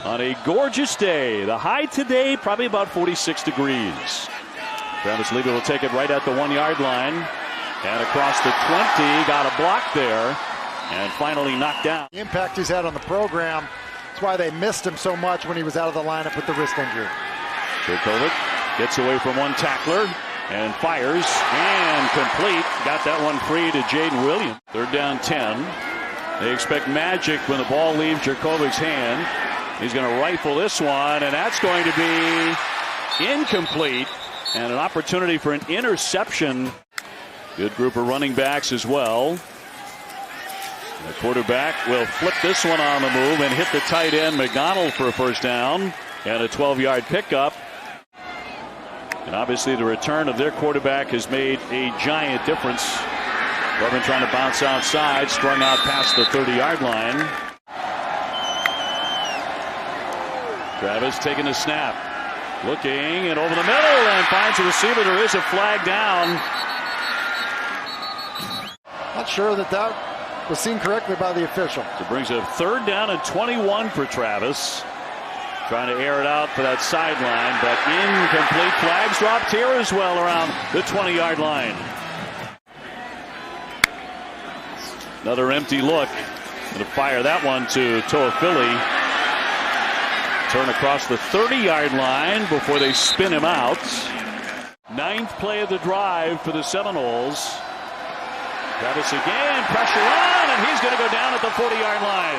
on a gorgeous day. The high today, probably about 46 degrees. Travis Levy will take it right at the 1-yard line. And across the 20, got a block there. And finally knocked down. The impact he's had on the program. That's why they missed him so much when he was out of the lineup with the wrist injury. Jurkovec gets away from one tackler and fires and complete. Got that one free to Jaden Williams. 3rd down 10. They expect magic when the ball leaves Jurkovec's hand. He's going to rifle this one, and that's going to be incomplete. And an opportunity for an interception. Good group of running backs as well. The quarterback will flip this one on the move and hit the tight end McDonald for a first down and a 12-yard pickup. And obviously the return of their quarterback has made a giant difference. Corbin trying to bounce outside, strung out past the 30-yard line. Travis taking a snap, looking and over the middle and finds a receiver. There is a flag down. Not sure that was seen correctly by the official. So it brings a 3rd down and 21 for Travis. Trying to air it out for that sideline, but incomplete. Flags dropped here as well around the 20-yard line. Another empty look. Going to fire that one to Toafili. Turn across the 30-yard line before they spin him out. 9th play of the drive for the Seminoles. Travis again, pressure on, and he's going to go down at the 40-yard line.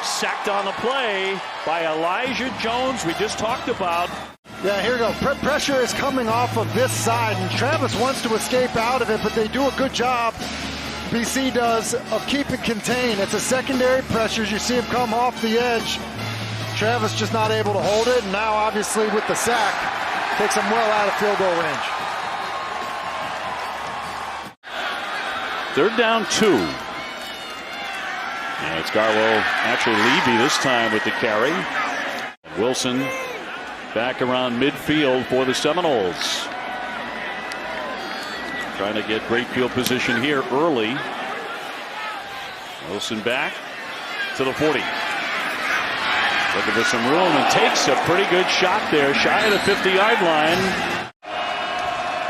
Sacked on the play by Elijah Jones, we just talked about. Yeah, here we go. Pressure is coming off of this side, and Travis wants to escape out of it, but they do a good job, BC does, of keeping contained. It's a secondary pressure. You see him come off the edge. Travis just not able to hold it, and now obviously with the sack, takes him well out of field goal range. 3rd down 2. And it's Garwo, actually Levy this time with the carry. Wilson back around midfield for the Seminoles. Trying to get great field position here early. Wilson back to the 40. Looking for some room and takes a pretty good shot there, shy of the 50-yard line.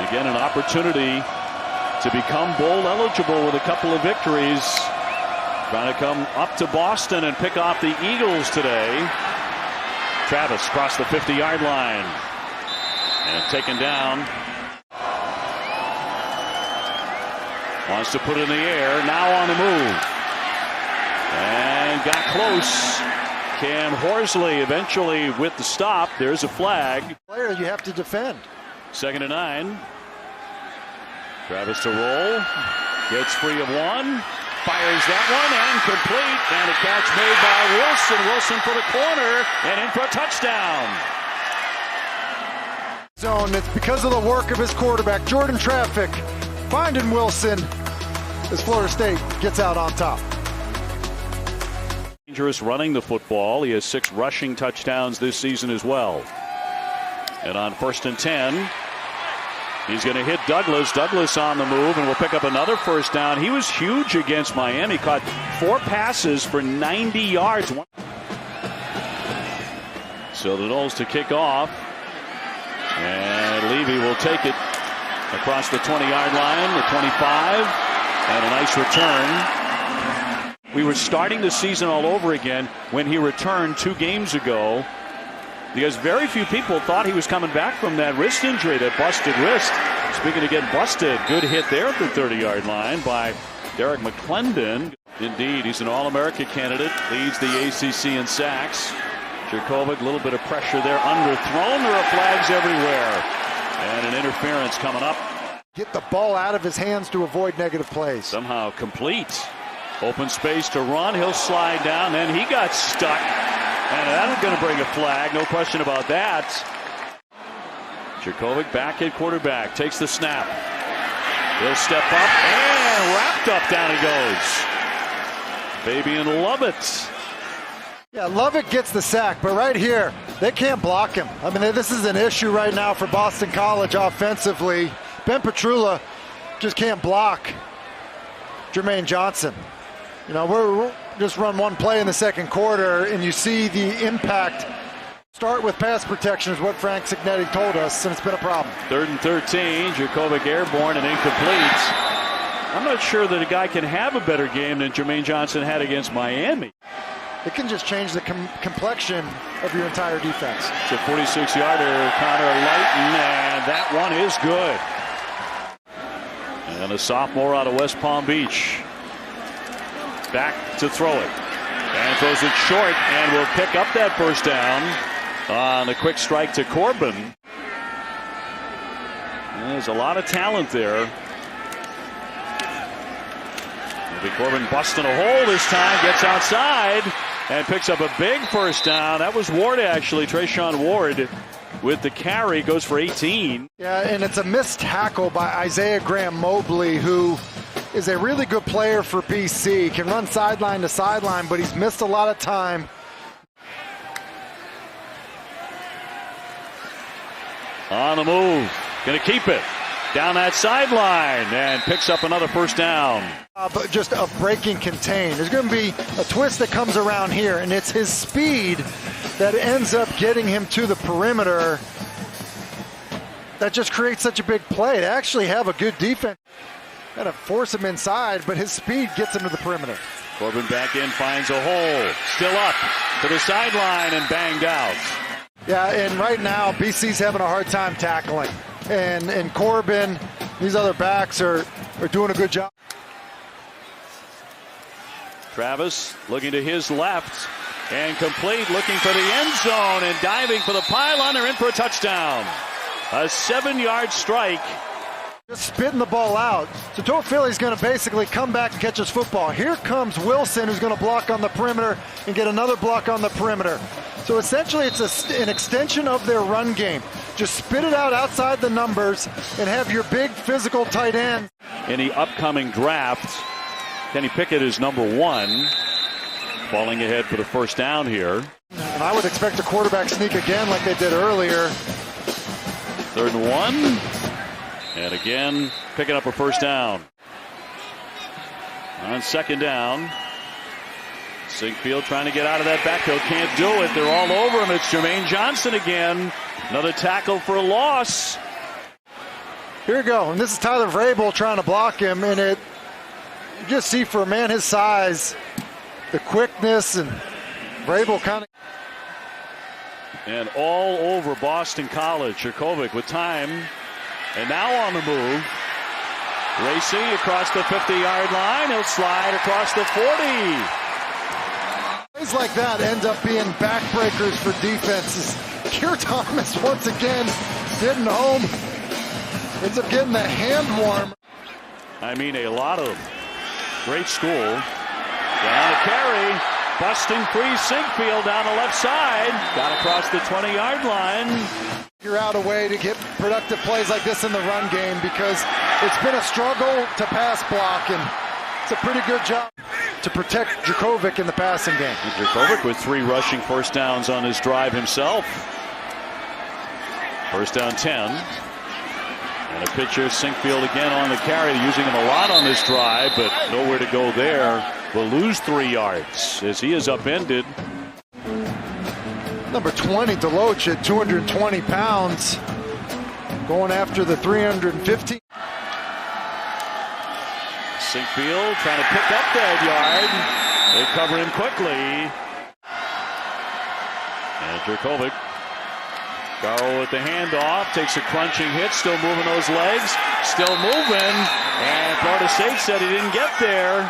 Again, an opportunity to become bowl eligible with a couple of victories. Trying to come up to Boston and pick off the Eagles today. Travis across the 50-yard line and taken down. Wants to put it in the air, now on the move. And got close. Cam Horsley eventually with the stop. There's a flag. Player you have to defend. 2nd and 9. Travis to roll. Gets free of one. Fires that one and complete. And a catch made by Wilson. Wilson for the corner and in for a touchdown. Zone. It's because of the work of his quarterback, Jordan Traffic, finding Wilson as Florida State gets out on top. Dangerous running the football. He has 6 rushing touchdowns this season as well. And on 1st and 10, he's going to hit Douglas. Douglas on the move and will pick up another first down. He was huge against Miami. Caught 4 passes for 90 yards. So the Noles to kick off. And Levy will take it across the 20-yard line, the 25, and a nice return. We were starting the season all over again when he returned 2 games ago, because very few people thought he was coming back from that wrist injury, that busted wrist. Speaking of getting busted, good hit there at the 30-yard line by Derek McClendon. Indeed, he's an All-America candidate, leads the ACC in sacks. Jurkovec, a little bit of pressure there, underthrown. There are flags everywhere. And an interference coming up. Get the ball out of his hands to avoid negative plays. Somehow complete. Open space to run. He'll slide down. Then he got stuck. And that's going to bring a flag. No question about that. Jurkovec back at quarterback. Takes the snap. He'll step up. And wrapped up. Down he goes. Fabian Lovett. Yeah, Lovett gets the sack, but right here, they can't block him. I mean, this is an issue right now for Boston College offensively. Ben Petrula just can't block Jermaine Johnson. You know, just run one play in the second quarter, and you see the impact. Start with pass protection is what Frank Cignetti told us, and it's been a problem. 3rd and 13. Jurkovec airborne and incomplete. I'm not sure that a guy can have a better game than Jermaine Johnson had against Miami. It can just change the complexion of your entire defense. It's a 46-yarder, Connor Lighton, and that one is good. And a sophomore out of West Palm Beach. Back to throw it. And throws it short and will pick up that first down on a quick strike to Corbin. There's a lot of talent there. Maybe Corbin busting a hole this time, gets outside and picks up a big first down. That was Ward, actually. Treshaun Ward with the carry, goes for 18. Yeah, and it's a missed tackle by Isaiah Graham-Mobley, who is a really good player for BC. Can run sideline to sideline, but he's missed a lot of time. On the move, gonna keep it down that sideline and picks up another first down. But just a breaking contain. There's going to be a twist that comes around here, and it's his speed that ends up getting him to the perimeter. That just creates such a big play. To actually have a good defense, got to force him inside, but his speed gets him to the perimeter. Corbin back in, finds a hole, still up to the sideline and banged out. Yeah, and right now BC's having a hard time tackling, and Corbin, these other backs are doing a good job. Travis looking to his left and complete, looking for the end zone and diving for the pylon. They're in for a touchdown. A 7-yard strike. Just spitting the ball out. So Toafili's going to basically come back and catch his football. Here comes Wilson, who's going to block on the perimeter and get another block on the perimeter. So essentially it's an extension of their run game. Just spit it out outside the numbers and have your big physical tight end. In the upcoming draft, Kenny Pickett is number 1. Falling ahead for the first down here. And I would expect a quarterback sneak again like they did earlier. 3rd and 1. And again, picking up a first down. On 2nd down. Sinkfield trying to get out of that backfield. Can't do it. They're all over him. It's Jermaine Johnson again. Another tackle for a loss. Here we go. And this is Tyler Vrabel trying to block him. And you just see for a man his size, the quickness, and Vrabel kind of. And all over Boston College. Jurkovec with time. And now on the move. Racing across the 50-yard line. He'll slide across the 40. Plays like that end up being backbreakers for defenses. Keir Thomas once again getting home. Ends up getting the hand warm. I mean, a lot of great school. Down to carry. Busting free Sinkfield down the left side. Got across the 20-yard line. You're out a way to get productive plays like this in the run game because it's been a struggle to pass block, and it's a pretty good job to protect Jurkovec in the passing game. Jurkovec with 3 rushing first downs on his drive himself. First down 10. And a pitcher, Sinkfield again on the carry. They're using him a lot on this drive, but nowhere to go there. Will lose 3 yards as he is upended. Number 20, Deloach at 220 pounds. Going after the 350. Sinkfield trying to pick up that yard. They cover him quickly. And Jurkovec. Garrow with the handoff. Takes a crunching hit. Still moving those legs. Still moving. And Florida State said he didn't get there.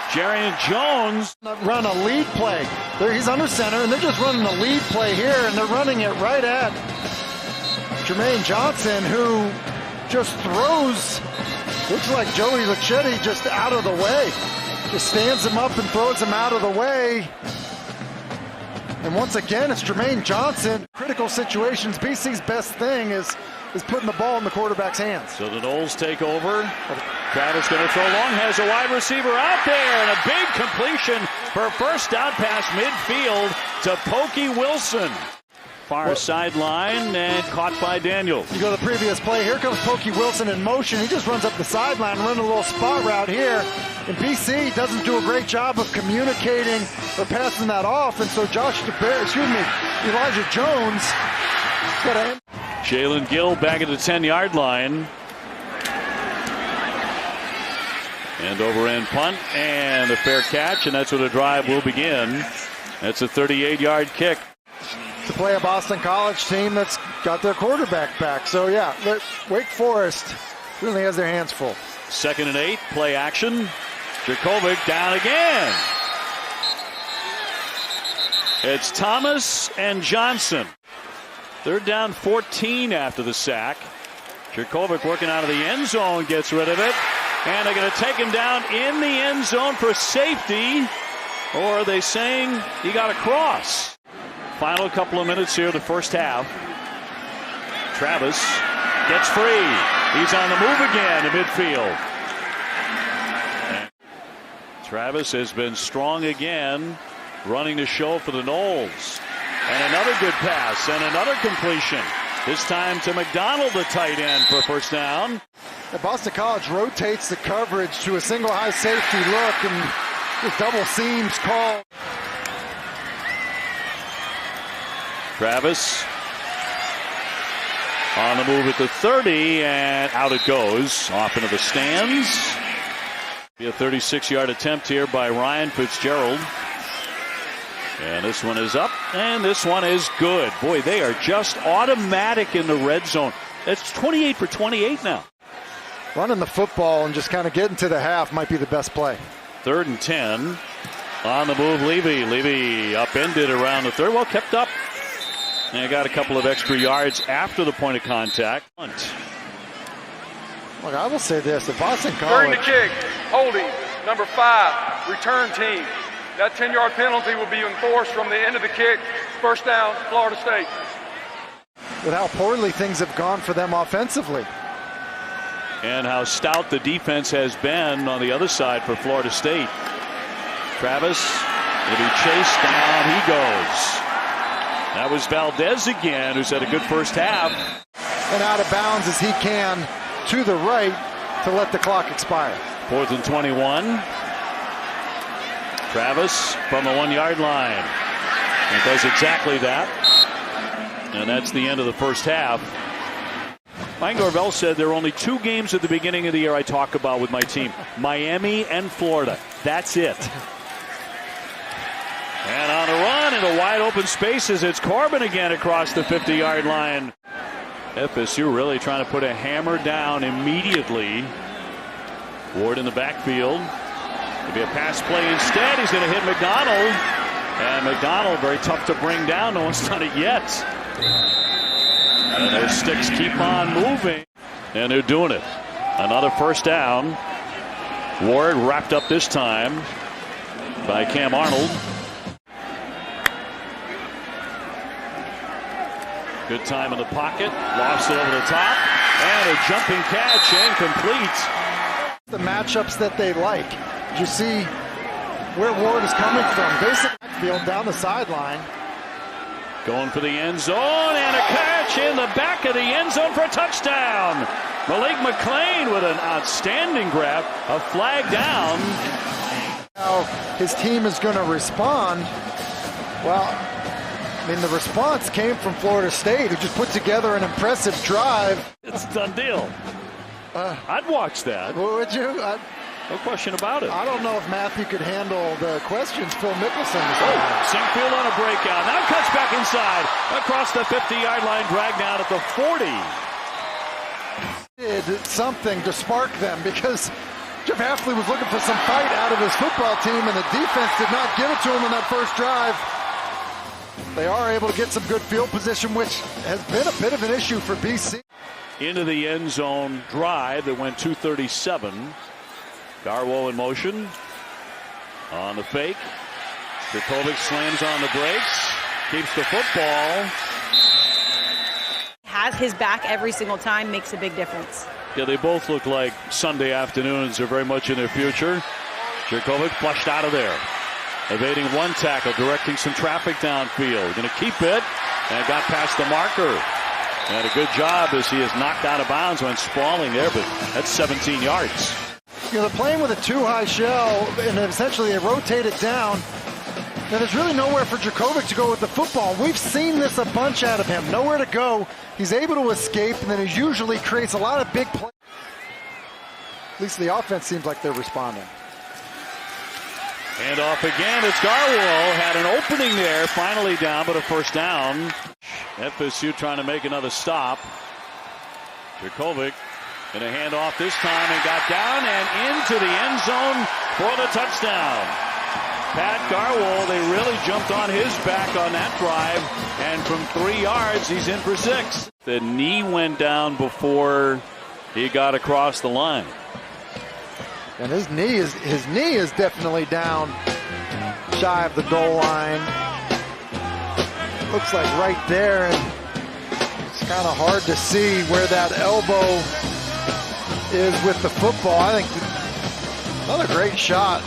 Jarian Jones. Run a lead play. He's under center, and they're just running a lead play here, and they're running it right at Jermaine Johnson, who just throws. Looks like Joey Luchetti just out of the way. Just stands him up and throws him out of the way. And once again, it's Jermaine Johnson. Critical situations, BC's best thing is putting the ball in the quarterback's hands. So the Noles take over. Travis going to throw long, has a wide receiver out there, and a big completion for a first down pass midfield to Pokey Wilson. Far sideline and caught by Daniels. You go to the previous play. Here comes Pokey Wilson in motion. He just runs up the sideline, running a little spot route here. And BC doesn't do a great job of communicating or passing that off. And so Elijah Jones got to. Jalen Gill back at the 10-yard line. And over-end punt and a fair catch, and that's where the drive will begin. That's a 38-yard kick. To play a Boston College team that's got their quarterback back. So, yeah, Wake Forest really has their hands full. 2nd and 8, play action. Jurkovec down again. It's Thomas and Johnson. 3rd down 14 after the sack. Jurkovec working out of the end zone, gets rid of it. And they're going to take him down in the end zone for safety. Or are they saying he got across? Final couple of minutes here, the first half. Travis gets free. He's on the move again to midfield. And Travis has been strong again, running the show for the Noles. And another good pass and another completion. This time to McDonald, the tight end, for first down. Boston College rotates the coverage to a single high safety look, and the double seams call. Travis on the move at the 30, and out it goes, off into the stands. Be a 36-yard attempt here by Ryan Fitzgerald. And this one is up, and this one is good. Boy, they are just automatic in the red zone. That's 28 for 28 now. Running the football and just kind of getting to the half might be the best play. 3rd and 10. On the move, Levy. Levy upended around the 3rd. Well, kept up. And got a couple of extra yards after the point of contact. Look, I will say this. If Boston College... During the kick, holding, number 5, return team. That 10-yard penalty will be enforced from the end of the kick. First down, Florida State. With how poorly things have gone for them offensively. And how stout the defense has been on the other side for Florida State. Travis will be chased down. He goes. That was Valdez again, who's had a good first half. And out of bounds as he can to the right to let the clock expire. 4th and 21. Travis from the 1-yard line. And does exactly that. And that's the end of the first half. Mike Norvell said there are only 2 games at the beginning of the year I talk about with my team. Miami and Florida. That's it. And on a run into wide open spaces, it's Corbin again across the 50-yard line. FSU really trying to put a hammer down immediately. Ward in the backfield. It'll be a pass play instead. He's going to hit McDonald. And McDonald very tough to bring down. No one's done it yet. And those sticks keep on moving. And they're doing it. Another first down. Ward wrapped up this time by Cam Arnold. Good time in the pocket. Lost it over the top. And a jumping catch and complete. The matchups that they like. You see where Ward is coming from. Basic field down the sideline. Going for the end zone, and a catch in the back of the end zone for a touchdown. Malik McClain with an outstanding grab. A flag down. How his team is going to respond. Well, I mean, the response came from Florida State, who just put together an impressive drive. It's a done deal. I'd watch that. Would you? No question about it. I don't know if Matthew could handle the questions Phil Mickelson was Sinkfield on a breakout. Now cuts back inside. Across the 50-yard line, dragged down at the 40. Did something to spark them, because Jeff Hafley was looking for some fight out of his football team, and the defense did not give it to him on that first drive. They are able to get some good field position, which has been a bit of an issue for BC. Into the end zone drive that went 237. Garwo in motion. On the fake. Jurkovec slams on the brakes. Keeps the football. Has his back every single time, makes a big difference. Yeah, they both look like Sunday afternoons are very much in their future. Jurkovec flushed out of there. evading one tackle, directing some traffic downfield. Going to keep it, and got past the marker. And a good job as he is knocked out of bounds when sprawling there, but that's 17 yards. You know, they're playing with a too-high shell, and essentially they rotate it down. And there's really nowhere for Jurkovec to go with the football. We've seen this a bunch out of him. Nowhere to go. He's able to escape, and then he usually creates a lot of big plays. At least the offense seems like they're responding. Hand off again. It's Garwell. Had an opening there. Finally down, but a first down. FSU trying to make another stop. Jurkovec going to hand off this time and got down and into the end zone for the touchdown. Pat Garwell, they really jumped on his back on that drive, and from 3 yards, he's in for 6. The knee went down before he got across the line. And his knee is definitely down shy of the goal line. Looks like right there, and it's kind of hard to see where that elbow is with the football. I think another great shot.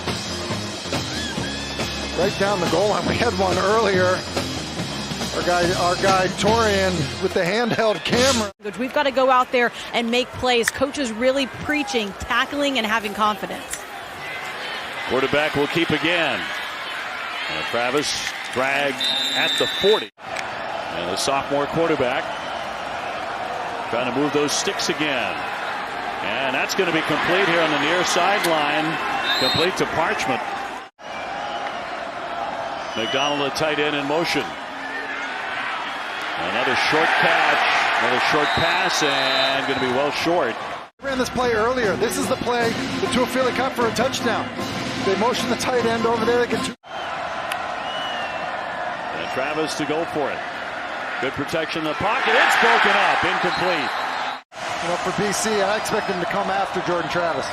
Right down the goal line. We had one earlier. Our guy Torian with the handheld camera. We've got to go out there and make plays. Coach is really preaching tackling and having confidence. Quarterback will keep again. And Travis dragged at the 40. And the sophomore quarterback trying to move those sticks again. And that's going to be complete here on the near sideline. Complete to Parchment. McDonald, a tight end in motion. Another short catch, another short pass, and going to be well short. Ran this play earlier. This is the play the Tuafili cut for a touchdown. They motion the tight end over there. They get and Travis to go for it. Good protection in the pocket. It's broken up, incomplete. You know, for BC, I expect him to come after Jordan Travis.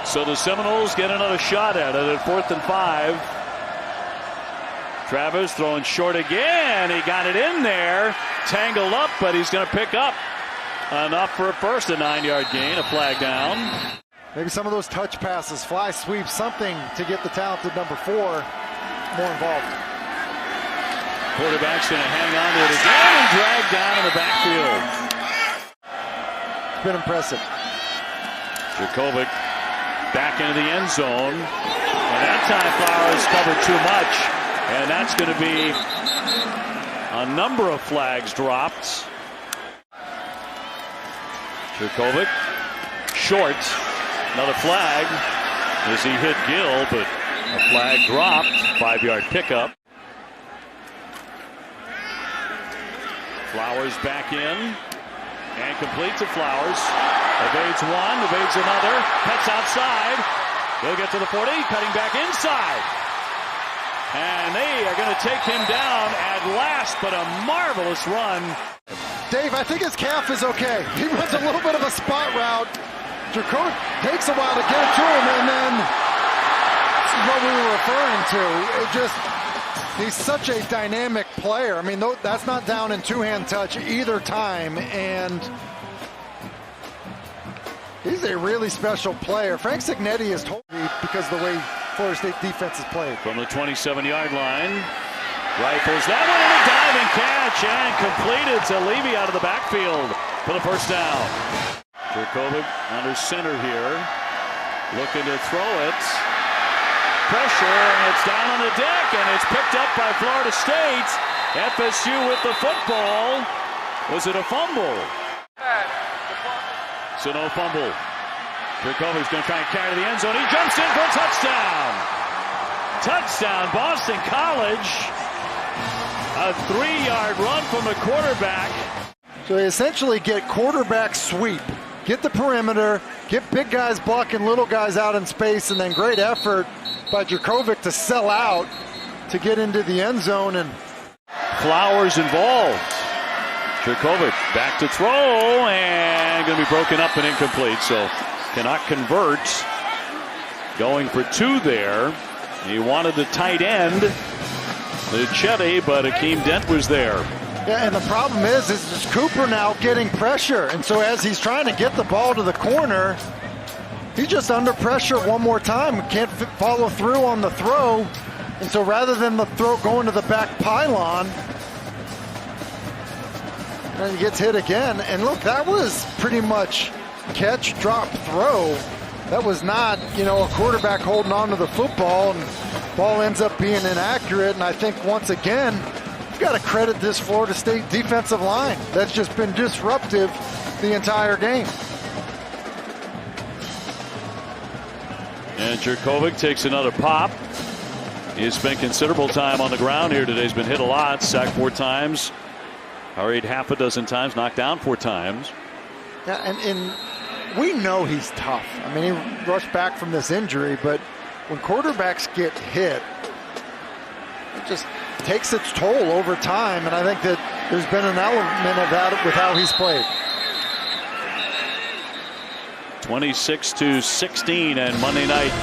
So the Seminoles get another shot at it at 4th and 5. Travis throwing short again. He got it in there. Tangled up, but he's going to pick up enough for a first, a 9-yard gain, a flag down. Maybe some of those touch passes, fly sweeps, something to get the talented number 4 more involved. Quarterback's going to hang on to it again and drag down in the backfield. It's been impressive. Jurkovec back into the end zone. And that time Flowers covered too much. And that's going to be a number of flags dropped. Jurkovec short. Another flag as he hit Gill, but a flag dropped. 5-yard pickup. Flowers back in. And complete to Flowers. Evades one, evades another. Cuts outside. He'll get to the 40, cutting back inside. And they are going to take him down at last, but a marvelous run. Dave, I think his calf is okay. He runs a little bit of a spot route. Jurkovec takes a while to get it to him, and then this is what we were referring to. It just, he's such a dynamic player. I mean, that's not down in two-hand touch either time, and he's a really special player. Frank Signetti is told me because of the way Florida State defense is played. From the 27-yard line, rifles that one in a diving catch and completed to Levy out of the backfield for the first down. Jurkovec under center here, looking to throw it. Pressure, and it's down on the deck, and it's picked up by Florida State. FSU with the football. Was it a fumble? So no fumble. Jurkovec's going to try and carry to the end zone. He jumps in for a touchdown. Touchdown, Boston College. A 3-yard run from the quarterback. So they essentially get quarterback sweep. Get the perimeter, get big guys blocking little guys out in space, and then great effort by Jurkovec to sell out to get into the end zone. And Flowers involved. Jurkovec back to throw, and going to be broken up and incomplete. So cannot convert. Going for 2 there. He wanted the tight end, the Chetty, but Akeem Dent was there. Yeah, and the problem is Cooper now getting pressure. And so as he's trying to get the ball to the corner, he's just under pressure one more time. Can't follow through on the throw. And so rather than the throw going to the back pylon, and he gets hit again. And look, that was pretty much catch, drop, throw. That was not, a quarterback holding on to the football, and ball ends up being inaccurate. And I think once again, you've got to credit this Florida State defensive line. That's just been disruptive the entire game. And Jurkovec takes another pop. He spent considerable time on the ground here today. He's been hit a lot, sacked 4 times, hurried half a dozen times, knocked down 4 times. Yeah, and we know he's tough. I mean, he rushed back from this injury, but when quarterbacks get hit, it just takes its toll over time, and I think that there's been an element of that with how he's played. 26-16 and Monday night.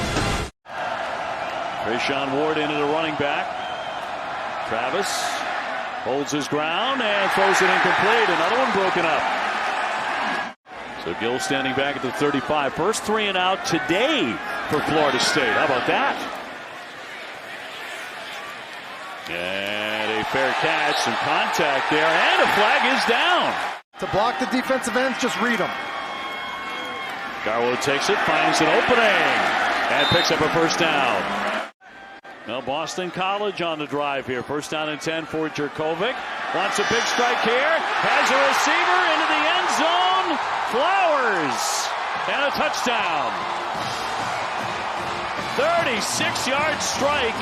Rashawn Ward into the running back. Travis holds his ground and throws it incomplete. Another one broken up. So Gill standing back at the 35. First 3 and out today for Florida State. How about that? And a fair catch, some contact there, and a flag is down. To block the defensive ends, just read them. Garwo takes it, finds an opening, and picks up a first down. Now Boston College on the drive here. First down and 10 for Jurkovec. Wants a big strike here. Has a receiver into the end zone. Flowers. And a touchdown. 36-yard strike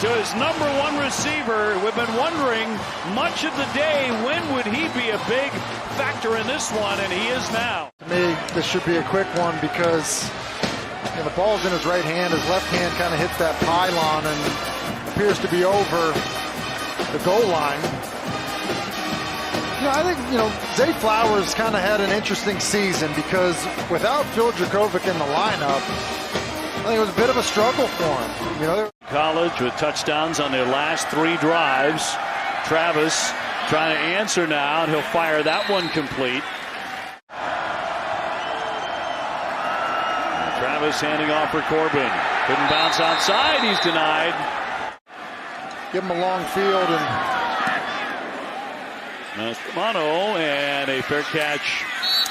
to his number 1 receiver. We've been wondering much of the day, when would he be a big factor in this one, and he is now. To me, this should be a quick one because the ball's in his right hand. His left hand kind of hits that pylon and appears to be over the goal line. I think, Zay Flowers kind of had an interesting season because without Phil Jurkovec in the lineup, I think it was a bit of a struggle for him. College with touchdowns on their last 3 drives. Travis trying to answer now, and he'll fire that one complete. Travis handing off for Corbin. Couldn't bounce outside. He's denied. Give him a long field and Mono, and a fair catch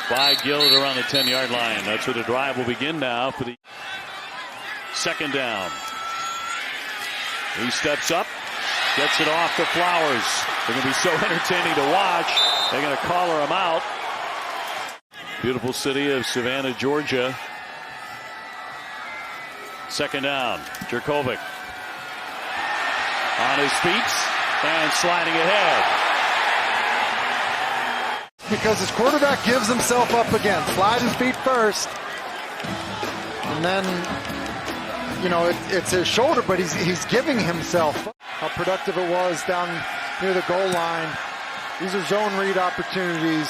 by Gill around the 10-yard line. That's where the drive will begin now for the second down. He steps up, gets it off to Flowers. They're going to be so entertaining to watch. They're going to collar him out. Beautiful city of Savannah, Georgia. Second down. Jurkovec on his feet and sliding ahead. Because his quarterback gives himself up again. Sliding feet first. And then, it's his shoulder, but he's giving himself. How productive it was down near the goal line. These are zone read opportunities.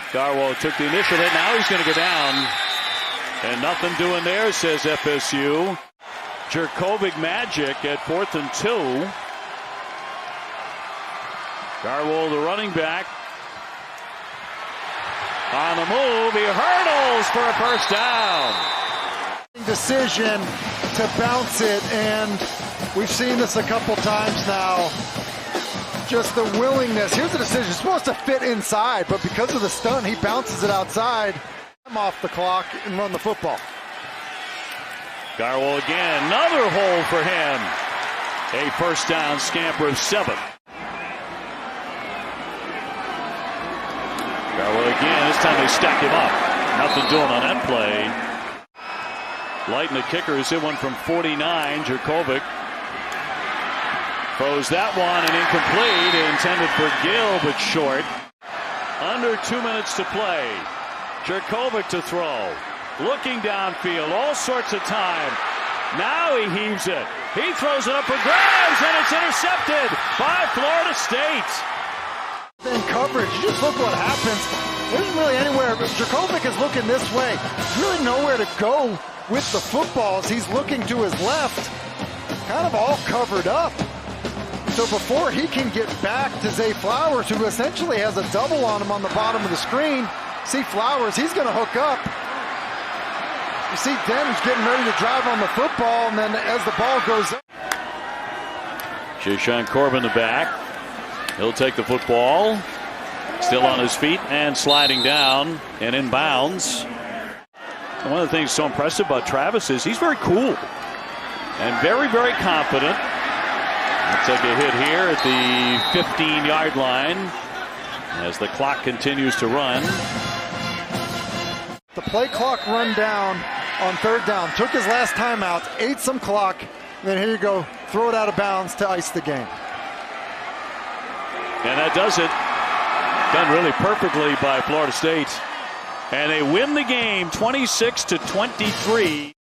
Garwo took the initial hit. Now he's going to go down. And nothing doing there, says FSU. Jurkovec magic at 4th and 2. Garwo, the running back. On the move, he hurdles for a first down. Decision to bounce it, and we've seen this a couple times now. Just the willingness. Here's the decision. It's supposed to fit inside, but because of the stunt, he bounces it outside. I'm off the clock and run the football. Garwo again, another hole for him. A first down scamper of 7. Garwo again, this time they stack him up. Nothing doing on that play. Light and the kickers hit one from 49. Jurkovec throws that one and incomplete. Intended for Gill, but short. Under 2 minutes to play. Jurkovec to throw. Looking downfield, all sorts of time. Now he heaves it. He throws it up for grabs, and it's intercepted by Florida State. In coverage, you just look what happens. There isn't really anywhere. Jurkovec is looking this way. There's really nowhere to go with the footballs. He's looking to his left, kind of all covered up. So before he can get back to Zay Flowers, who essentially has a double on him on the bottom of the screen, see Flowers, he's going to hook up. You see Den's getting ready to drive on the football, and then as the ball goes up. Jashaun Corbin the back. He'll take the football. Still on his feet and sliding down and in bounds. And one of the things so impressive about Travis is he's very cool and very, very confident. He'll take a hit here at the 15-yard line as the clock continues to run. The play clock run down on third down. Took his last timeout, ate some clock, and then here you go, throw it out of bounds to ice the game. And that does it. Done really perfectly by Florida State. And they win the game 26-23.